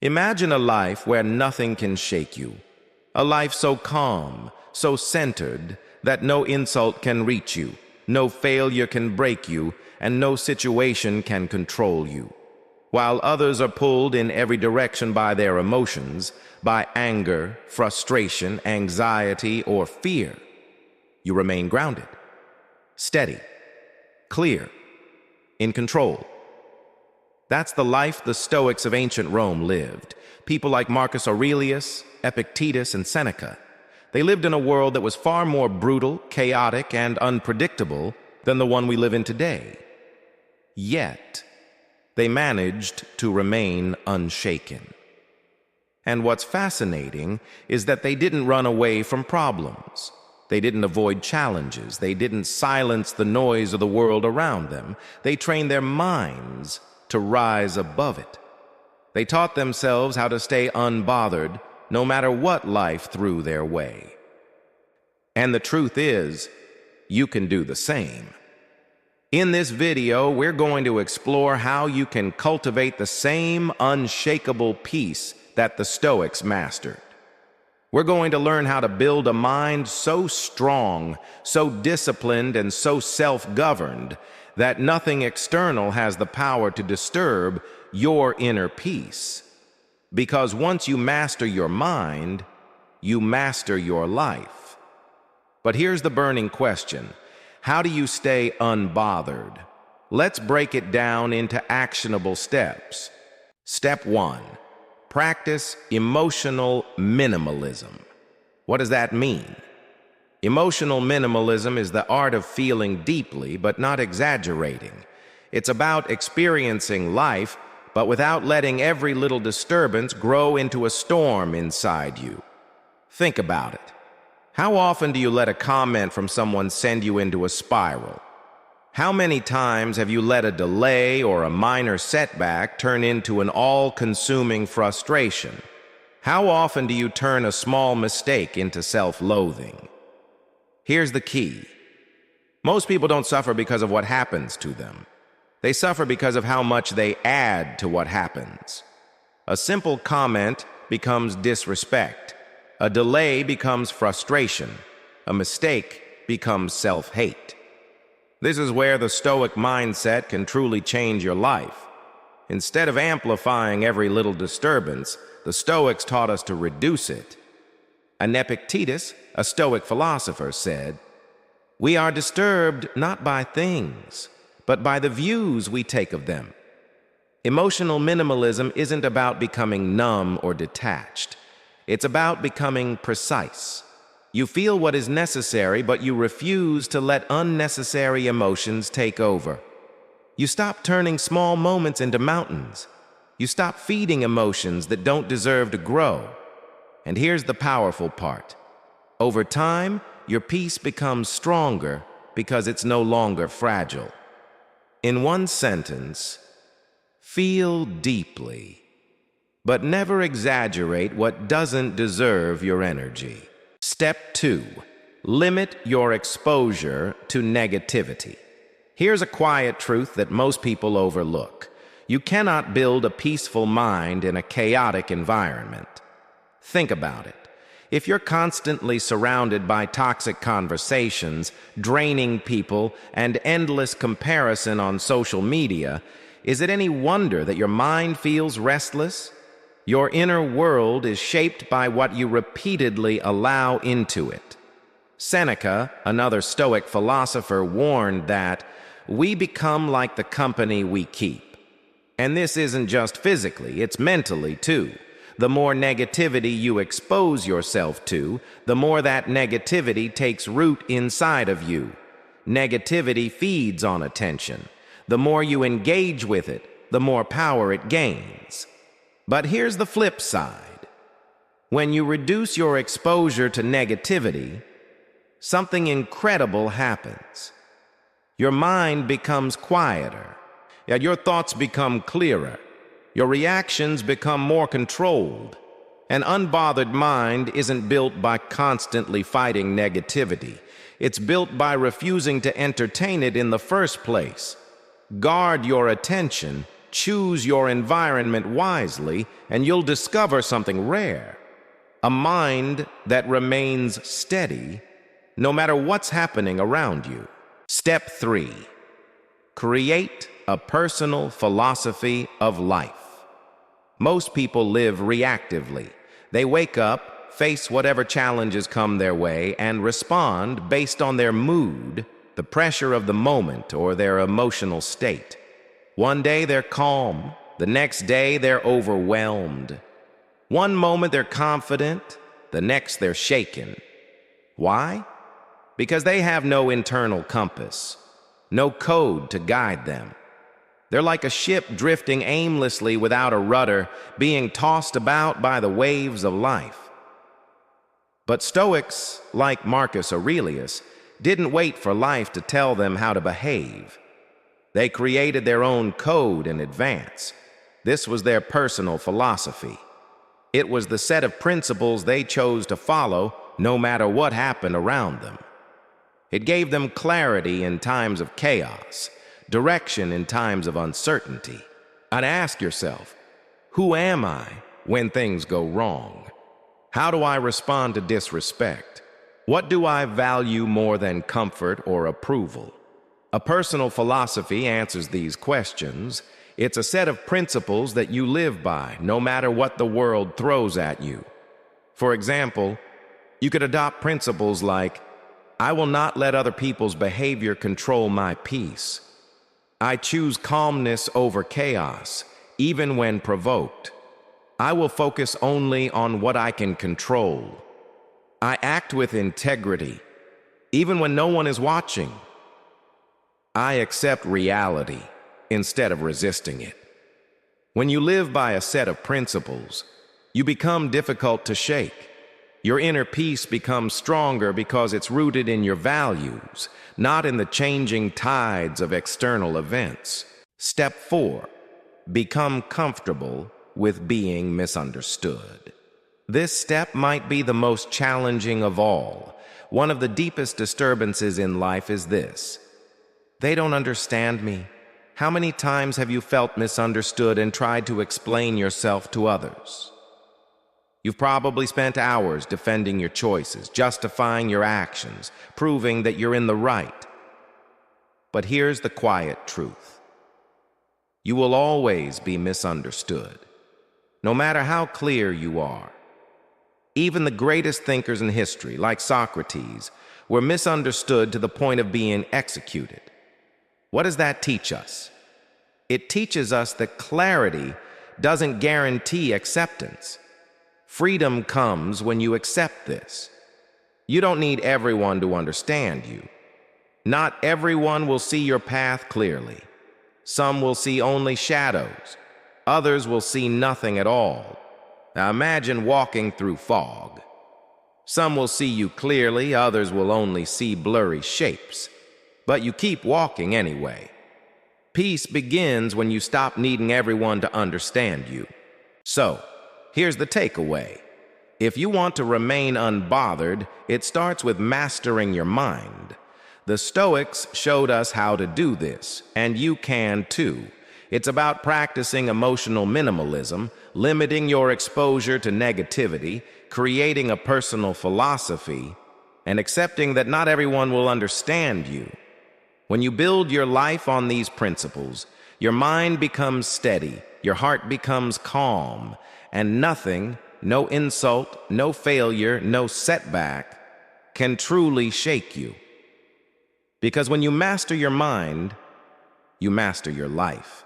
Imagine a life where nothing can shake you. A life so calm, so centered, that no insult can reach you, no failure can break you, and no situation can control you. While others are pulled in every direction by their emotions, by anger, frustration, anxiety, or fear, you remain grounded, steady, clear, in control. That's the life the Stoics of ancient Rome lived. People like Marcus Aurelius, Epictetus, and Seneca. They lived in a world that was far more brutal, chaotic, and unpredictable than the one we live in today. Yet, they managed to remain unshaken. And what's fascinating is that they didn't run away from problems. They didn't avoid challenges. They didn't silence the noise of the world around them. They trained their minds to rise above it. They taught themselves how to stay unbothered no matter what life threw their way. And the truth is, you can do the same. In this video, we're going to explore how you can cultivate the same unshakable peace that the Stoics mastered. We're going to learn how to build a mind so strong, so disciplined, and so self-governed that nothing external has the power to disturb your inner peace. Because once you master your mind, you master your life. But here's the burning question. How do you stay unbothered? Let's break it down into actionable steps. Step 1. Practice emotional minimalism. What does that mean? Emotional minimalism is the art of feeling deeply but not exaggerating. It's about experiencing life but without letting every little disturbance grow into a storm inside you. Think about it. How often do you let a comment from someone send you into a spiral? How many times have you let a delay or a minor setback turn into an all-consuming frustration? How often do you turn a small mistake into self-loathing? Here's the key. Most people don't suffer because of what happens to them. They suffer because of how much they add to what happens. A simple comment becomes disrespect. A delay becomes frustration. A mistake becomes self-hate. This is where the Stoic mindset can truly change your life. Instead of amplifying every little disturbance, the Stoics taught us to reduce it. And Epictetus, a Stoic philosopher, said, "We are disturbed not by things, but by the views we take of them." Emotional minimalism isn't about becoming numb or detached. It's about becoming precise. You feel what is necessary, but you refuse to let unnecessary emotions take over. You stop turning small moments into mountains. You stop feeding emotions that don't deserve to grow. And here's the powerful part. Over time, your peace becomes stronger because it's no longer fragile. In one sentence, feel deeply, but never exaggerate what doesn't deserve your energy. Step 2. Limit your exposure to negativity. Here's a quiet truth that most people overlook. You cannot build a peaceful mind in a chaotic environment. Think about it. If you're constantly surrounded by toxic conversations, draining people, and endless comparison on social media, is it any wonder that your mind feels restless? Your inner world is shaped by what you repeatedly allow into it. Seneca, another Stoic philosopher, warned that we become like the company we keep. And this isn't just physically, it's mentally too. The more negativity you expose yourself to, the more that negativity takes root inside of you. Negativity feeds on attention. The more you engage with it, the more power it gains. But here's the flip side. When you reduce your exposure to negativity, something incredible happens. Your mind becomes quieter, yet your thoughts become clearer. Your reactions become more controlled. An unbothered mind isn't built by constantly fighting negativity. It's built by refusing to entertain it in the first place. Guard your attention, Choose your environment wisely, and you'll discover something rare. A mind that remains steady no matter what's happening around you. Step 3. Create a personal philosophy of life. Most people live reactively. They wake up, face whatever challenges come their way, and respond based on their mood, the pressure of the moment, or their emotional state. One day they're calm, the next day they're overwhelmed. One moment they're confident, the next they're shaken. Why? Because they have no internal compass, no code to guide them. They're like a ship drifting aimlessly without a rudder, being tossed about by the waves of life. But Stoics, like Marcus Aurelius, didn't wait for life to tell them how to behave. They created their own code in advance. This was their personal philosophy. It was the set of principles they chose to follow no matter what happened around them. It gave them clarity in times of chaos, direction in times of uncertainty. And ask yourself, who am I when things go wrong? How do I respond to disrespect? What do I value more than comfort or approval? A personal philosophy answers these questions. It's a set of principles that you live by, no matter what the world throws at you. For example, you could adopt principles like, I will not let other people's behavior control my peace. I choose calmness over chaos, even when provoked. I will focus only on what I can control. I act with integrity, even when no one is watching. I accept reality instead of resisting it. When you live by a set of principles, you become difficult to shake. Your inner peace becomes stronger because it's rooted in your values, not in the changing tides of external events. Step 4. Become comfortable with being misunderstood. This step might be the most challenging of all. One of the deepest disturbances in life is this: they don't understand me. How many times have you felt misunderstood and tried to explain yourself to others? You've probably spent hours defending your choices, justifying your actions, proving that you're in the right. But here's the quiet truth. You will always be misunderstood, no matter how clear you are. Even the greatest thinkers in history, like Socrates, were misunderstood to the point of being executed. What does that teach us? It teaches us that clarity doesn't guarantee acceptance. Freedom comes when you accept this. You don't need everyone to understand you. Not everyone will see your path clearly. Some will see only shadows. Others will see nothing at all. Now imagine walking through fog. Some will see you clearly, others will only see blurry shapes. But you keep walking anyway. Peace begins when you stop needing everyone to understand you. So, here's the takeaway. If you want to remain unbothered, it starts with mastering your mind. The Stoics showed us how to do this, and you can too. It's about practicing emotional minimalism, limiting your exposure to negativity, creating a personal philosophy, and accepting that not everyone will understand you. When you build your life on these principles, your mind becomes steady, your heart becomes calm, and nothing, no insult, no failure, no setback can truly shake you. Because when you master your mind, you master your life.